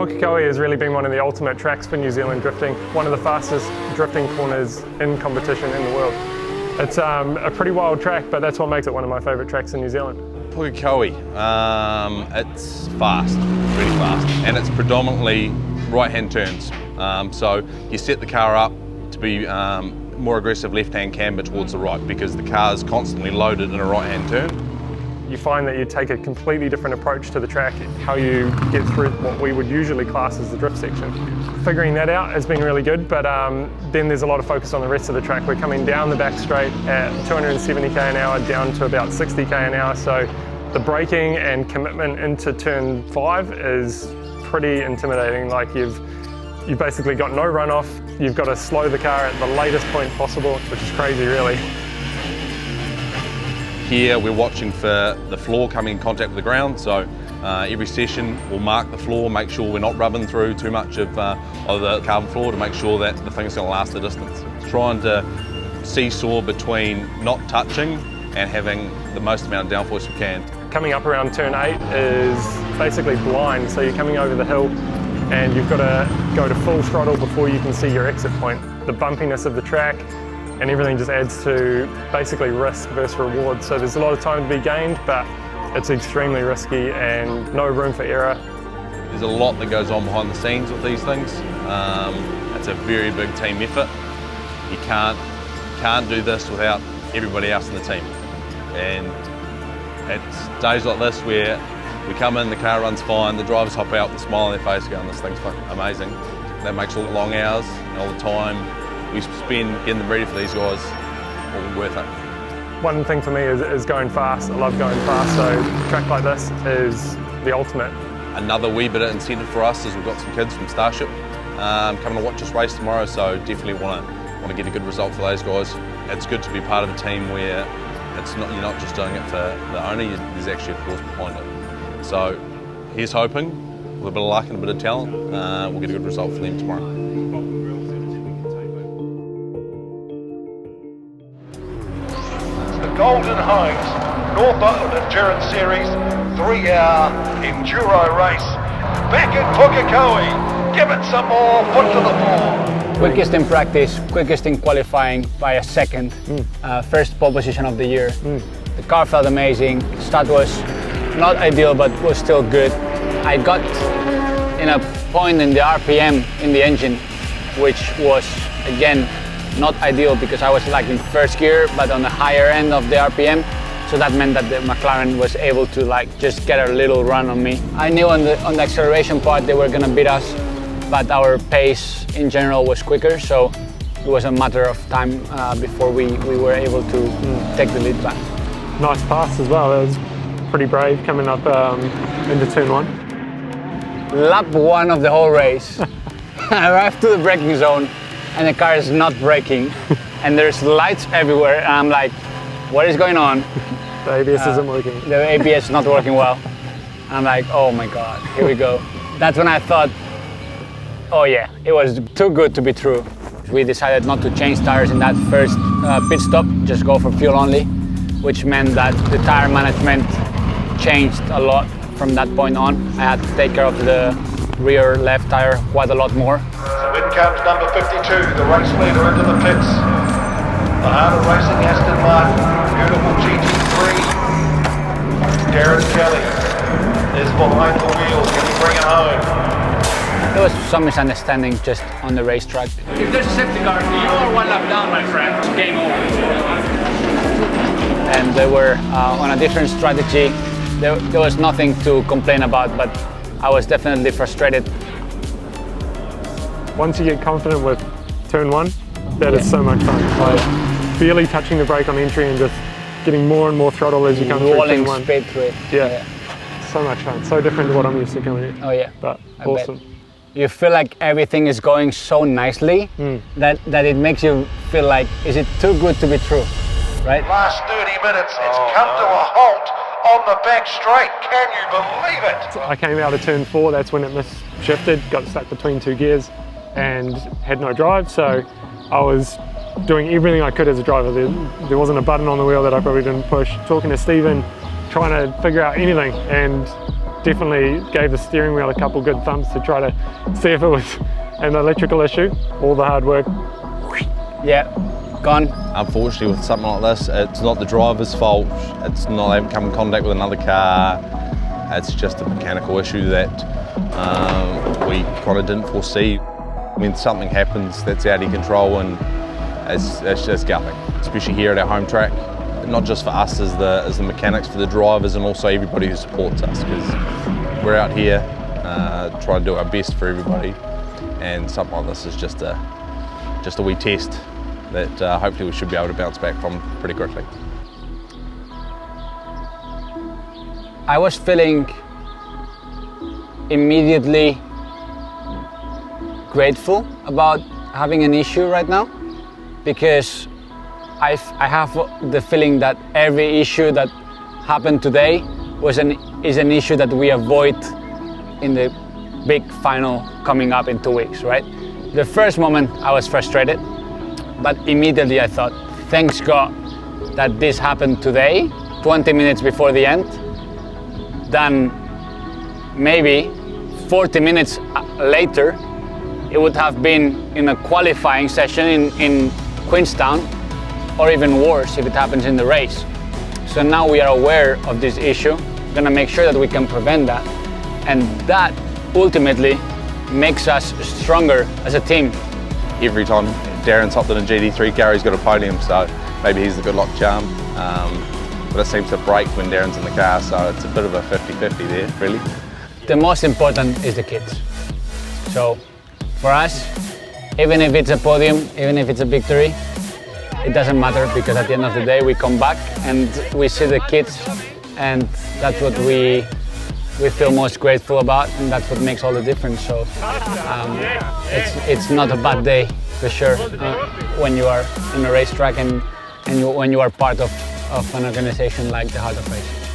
Pukekohe has really been one of the ultimate tracks for New Zealand drifting, one of the fastest drifting corners in competition in the world. It's a pretty wild track, but that's what makes it one of my favourite tracks in New Zealand. Pukekohe, it's fast, really fast, and it's predominantly right-hand turns. So you set the car up to be more aggressive left-hand camber towards the right because the car is constantly loaded in a right-hand turn. You find that you take a completely different approach to the track, how you get through what we would usually class as the drift section. Figuring that out has been really good, but then there's a lot of focus on the rest of the track. We're coming down the back straight at 270k an hour down to about 60k an hour, so the braking and commitment into turn 5 is pretty intimidating. Like you've basically got no runoff, you've got to slow the car at the latest point possible, which is crazy really. Here we're watching for the floor coming in contact with the ground, so every session we'll mark the floor, make sure we're not rubbing through too much of the carbon floor to make sure that the thing's going to last the distance. Trying to seesaw between not touching and having the most amount of downforce we can. Coming up around turn 8 is basically blind, so you're coming over the hill and you've got to go to full throttle before you can see your exit point. The bumpiness of the track and everything just adds to basically risk versus reward. So there's a lot of time to be gained, but it's extremely risky and no room for error. There's a lot that goes on behind the scenes with these things. It's a very big team effort. You can't do this without everybody else in the team. And it's days like this where we come in, the car runs fine, the drivers hop out with a smile on their face going, this thing's fucking amazing. That makes all the long hours and all the time we spend getting them ready for these guys all worth it. One thing for me is going fast. I love going fast, so a track like this is the ultimate. Another wee bit of incentive for us is we've got some kids from Starship coming to watch us race tomorrow, so definitely want to get a good result for those guys. It's good to be part of a team where you're not just doing it for the owner, there's actually a cause behind it. So here's hoping, with a bit of luck and a bit of talent, we'll get a good result for them tomorrow. Golden Homes North Island Enduro Series 3-hour enduro race. Back in Pukekohe, give it some more, foot to the floor. Quickest in practice, quickest in qualifying by a second. First pole position of the year. The car felt amazing. Start was not ideal, but was still good. I got in a point in the RPM in the engine, which was again not ideal because I was like in first gear, but on the higher end of the RPM. So that meant that the McLaren was able to like just get a little run on me. I knew on the acceleration part they were gonna beat us, but our pace in general was quicker. So it was a matter of time before we were able to take the lead back. Nice pass as well. It was pretty brave coming up into turn 1. Lap 1 of the whole race. I arrived to the braking zone and the car is not braking and there's lights everywhere and I'm like, what is going on? The ABS isn't working. The ABS is not working well. I'm like, oh my God, here we go. That's when I thought, oh yeah, it was too good to be true. We decided not to change tires in that first pit stop, just go for fuel only, which meant that the tire management changed a lot from that point on. I had to take care of the rear left tire quite a lot more. So in comes number 52, the race leader into the pits. The Harder Racing Aston Martin, beautiful GT3. Darren Kelly is behind the wheel, can he bring it home? There was some misunderstanding just on the racetrack. If there's a safety car, you are one lap down, my friend. Game over. And they were on a different strategy. There was nothing to complain about, but I was definitely frustrated. Once you get confident with turn 1, that is so much fun. Like, barely touching the brake on entry and just getting more and more throttle as you come through turn 1. Speed through it. Yeah. So much fun. So different to what I'm used to coming in. Oh yeah. But I awesome. Bet. You feel like everything is going so nicely that it makes you feel like, is it too good to be true, right? Last 30 minutes, it's come to a halt on the back straight. Can you believe it? I came out of turn 4, that's when it shifted, got stuck between 2 gears and had no drive. So I was doing everything I could as a driver. There wasn't a button on the wheel that I probably didn't push. Talking to Stephen, trying to figure out anything, and definitely gave the steering wheel a couple good thumps to try to see if it was an electrical issue. All the hard work. Yeah, gone. Unfortunately, with something like this, it's not the driver's fault. It's not they haven't come in contact with another car. It's just a mechanical issue that we kind of didn't foresee. When something happens that's out of control, and it's just gutting, especially here at our home track. Not just for us as the mechanics, for the drivers and also everybody who supports us, because we're out here trying to do our best for everybody, and something like this is just a wee test that hopefully we should be able to bounce back from pretty quickly. I was feeling immediately grateful about having an issue right now, because I have the feeling that every issue that happened today is an issue that we avoid in the big final coming up in 2 weeks, right? The first moment I was frustrated, but immediately I thought, thanks God that this happened today, 20 minutes before the end, than maybe 40 minutes later it would have been in a qualifying session in Queenstown, or even worse if it happens in the race. So now we are aware of this issue, gonna make sure that we can prevent that, and that ultimately makes us stronger as a team. Every time Darren's hopped in a GT3 car, he's got a podium, so maybe he's the good luck charm. But it seems to break when Darren's in the car, so it's a bit of a 50-50 there, really. The most important is the kids. So for us, even if it's a podium, even if it's a victory, it doesn't matter, because at the end of the day we come back and we see the kids, and that's what we feel most grateful about, and that's what makes all the difference. So it's not a bad day for sure when you are in a racetrack and when you are part of an organization like the Heart of Racing.